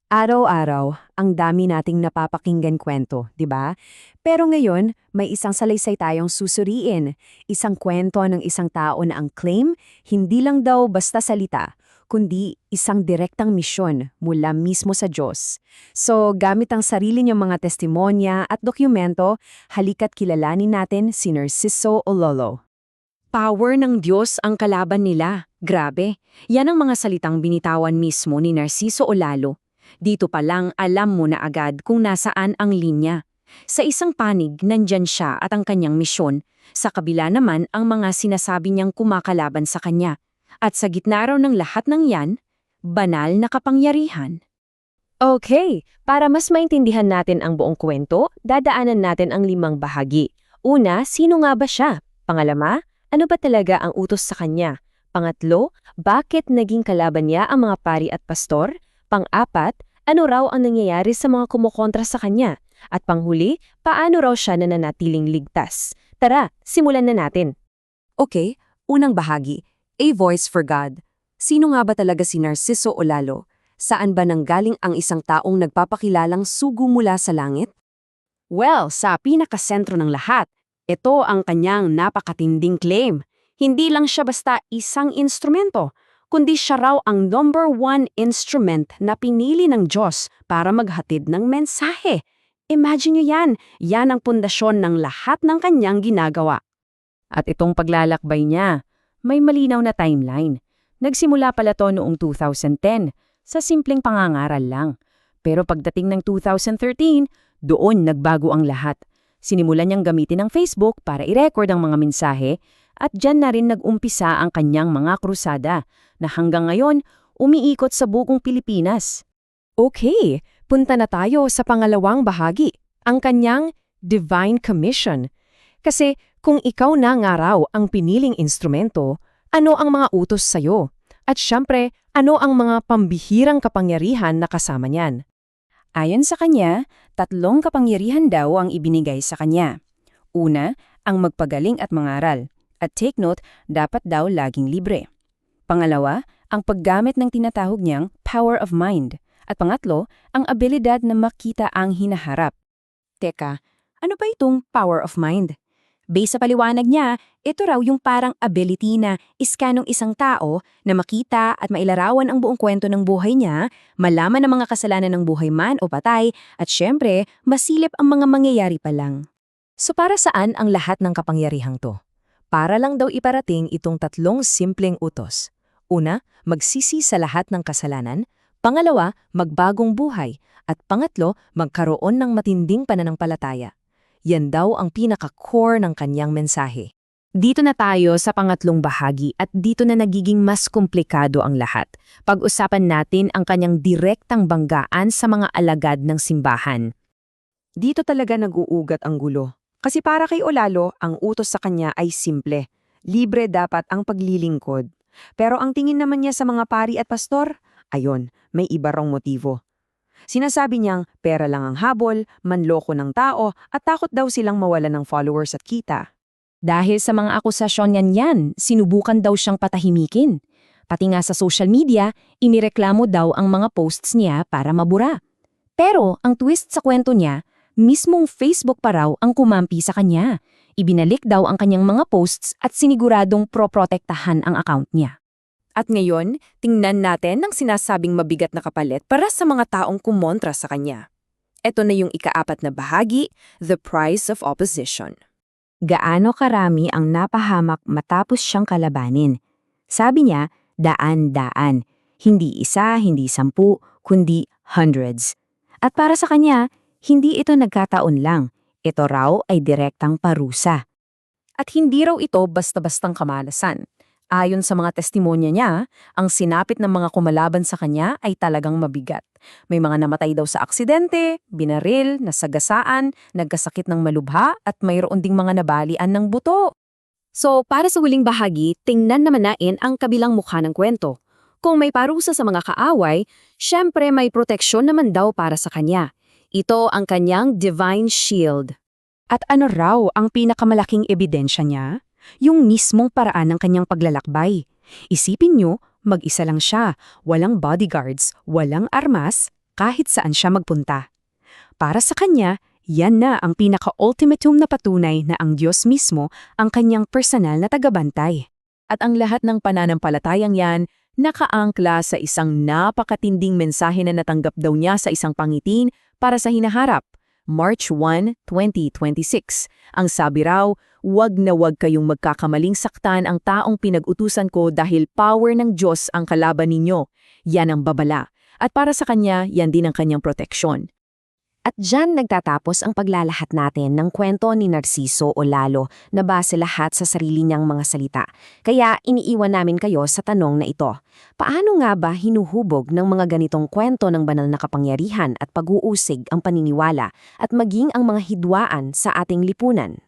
Araw-araw, ang dami nating napapakinggan kwento, di ba? Pero ngayon, may isang salaysay tayong susuriin. Isang kwento ng isang tao na ang claim, hindi lang daw basta salita, kundi isang direktang misyon mula mismo sa Diyos. So, gamit ang sarili niyang mga testimonya at dokumento, halika't kilalanin natin si Narciso Ololo. Power ng Diyos ang kalaban nila. Grabe, yan ang mga salitang binitawan mismo ni Narciso Olalo. Dito pa lang alam mo na agad kung nasaan ang linya. Sa isang panig, nandyan siya at ang kanyang misyon. Sa kabila naman ang mga sinasabi niyang kumakalaban sa kanya. At sa gitna raw ng lahat ng yan, banal na kapangyarihan. Okay, para mas maintindihan natin ang buong kwento, dadaanan natin ang 5 bahagi. Una, sino nga ba siya? Pangalawa, ano ba talaga ang utos sa kanya? Pangatlo, bakit naging kalaban niya ang mga pari at pastor? Pang-apat, ano raw ang nangyayari sa mga kumukontra sa kanya? At panghuli, paano raw siya nananatiling ligtas? Tara, simulan na natin. Okay, unang bahagi, A Voice for God. Sino nga ba talaga si Narciso Olalo? Saan ba nanggaling ang isang taong nagpapakilalang sugo mula sa langit? Well, sa pinakasentro ng lahat, ito ang kanyang napakatinding claim. Hindi lang siya basta isang instrumento, kundi siya raw ang number 1 instrument na pinili ng Diyos para maghatid ng mensahe. Imagine nyo yan, yan ang pundasyon ng lahat ng kanyang ginagawa. At itong paglalakbay niya, may malinaw na timeline. Nagsimula pala to noong 2010, sa simpleng pangangaral lang. Pero pagdating ng 2013, doon nagbago ang lahat. Sinimulan niyang gamitin ang Facebook para i-record ang mga mensahe at dyan na rin nag-umpisa ang kanyang mga krusada na hanggang ngayon umiikot sa buong Pilipinas. Okay, punta na tayo sa pangalawang bahagi, ang kanyang Divine Commission. Kasi kung ikaw na nga raw ang piniling instrumento, ano ang mga utos sa'yo? At syempre, ano ang mga pambihirang kapangyarihan na kasama niyan? Ayon sa kanya, 3 kapangyarihan daw ang ibinigay sa kanya. Una, ang magpagaling at mangaral. At take note, dapat daw laging libre. Pangalawa, ang paggamit ng tinatawag niyang power of mind. At pangatlo, ang abilidad na makita ang hinaharap. Teka, ano ba itong power of mind? Base sa paliwanag niya, ito raw yung parang ability na iskanong isang tao na makita at mailarawan ang buong kwento ng buhay niya, malaman ang mga kasalanan ng buhay man o patay, at syempre, masilip ang mga mangyayari pa lang. So para saan ang lahat ng kapangyarihang to? Para lang daw iparating itong 3 simpleng utos. Una, magsisi sa lahat ng kasalanan. Pangalawa, magbagong buhay. At pangatlo, magkaroon ng matinding pananampalataya. Yan daw ang pinaka-core ng kanyang mensahe. Dito na tayo sa pangatlong bahagi at dito na nagiging mas komplikado ang lahat. Pag-usapan natin ang kanyang direktang banggaan sa mga alagad ng simbahan. Dito talaga nag-uugat ang gulo. Kasi para kay Olalo, ang utos sa kanya ay simple. Libre dapat ang paglilingkod. Pero ang tingin naman niya sa mga pari at pastor, ayon, may iba rong motibo. Sinasabi niyang pera lang ang habol, manloko ng tao, at takot daw silang mawalan ng followers at kita. Dahil sa mga akusasyon yan, sinubukan daw siyang patahimikin. Pati nga sa social media, inireklamo daw ang mga posts niya para mabura. Pero ang twist sa kwento niya, mismong Facebook pa raw ang kumampi sa kanya. Ibinalik daw ang kanyang mga posts at siniguradong pro-protektahan ang account niya. At ngayon, tingnan natin ang sinasabing mabigat na kapalit para sa mga taong kumontra sa kanya. Ito na yung ika-4 na bahagi, The Price of Opposition. Gaano karami ang napahamak matapos siyang kalabanin? Sabi niya, daan-daan. Hindi isa, hindi 10, kundi hundreds. At para sa kanya, hindi ito nagkataon lang. Ito raw ay direktang parusa. At hindi raw ito basta-bastang kamalasan. Ayon sa mga testimonya niya, ang sinapit ng mga kumalaban sa kanya ay talagang mabigat. May mga namatay daw sa aksidente, binaril, nasagasaan, nagkasakit ng malubha at mayroon ding mga nabalian ng buto. So para sa huling bahagi, tingnan naman natin ang kabilang mukha ng kwento. Kung may parusa sa mga kaaway, syempre may proteksyon naman daw para sa kanya. Ito ang kanyang divine shield. At ano raw ang pinakamalaking ebidensya niya? Yung mismong paraan ng kanyang paglalakbay. Isipin nyo, mag-isa lang siya, walang bodyguards, walang armas, kahit saan siya magpunta. Para sa kanya, yan na ang pinaka-ultimatum na patunay na ang Diyos mismo ang kanyang personal na tagabantay. At ang lahat ng pananampalatayang yan, nakaangkla sa isang napakatinding mensahe na natanggap daw niya sa isang pangitin para sa hinaharap. March 1, 2026. Ang sabi raw, "Wag na wag kayong magkakamaling saktan ang taong pinag-utusan ko dahil power ng Diyos ang kalaban ninyo. Yan ang babala. At para sa kanya, yan din ang kanyang proteksyon." At dyan nagtatapos ang paglalahat natin ng kwento ni Narciso o Lalo na base lahat sa sarili niyang mga salita. Kaya iniiwan namin kayo sa tanong na ito. Paano nga ba hinuhubog ng mga ganitong kwento ng banal na kapangyarihan at pag-uusig ang paniniwala at maging ang mga hidwaan sa ating lipunan?